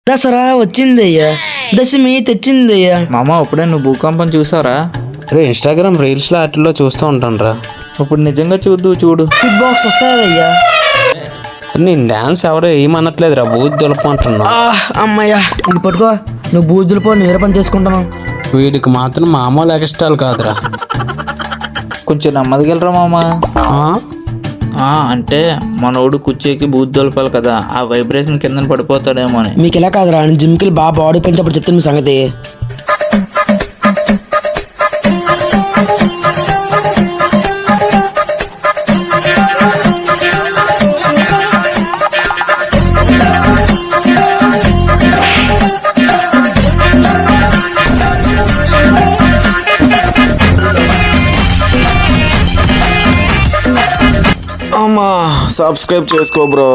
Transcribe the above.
దసరా వచ్చిందయ్యా, దశమి తెచ్చిందయ్యా. మామ ఇప్పుడే నువ్వు భూకంపం చూసారా? రే ఇన్స్టాగ్రామ్ రీల్స్లో వాటిల్లో చూస్తూ ఉంటాను రా. ఇప్పుడు నిజంగా చూడు. హిట్ బాక్స్ వస్తాయా? నేను డ్యాన్స్ ఎవరో ఏమనట్లేదు రా, బూత్ దులపమంటున్నా. అమ్మయ్యా, ఇది పట్టుకో, నువ్వు బూజులు పో, నేను పని చేసుకుంటాను. వీడికి మాత్రం మామూలు ఎక్స్ట్రాలు కాదురా. కొంచెం నెమ్మదిగలరా మామ. అంటే మనోడు కుర్చీకి బూత్ దొలపాలి కదా, ఆ వైబ్రేషన్ కింద పడిపోతాడేమో అని. మీకు ఎలా కాదురా, నేను జిమ్కి బాగా బాడీ పెంచినప్పుడు చెప్తాను మీ సంగతి. అమ్మా సబ్స్క్రైబ్ చేసుకో బ్రో.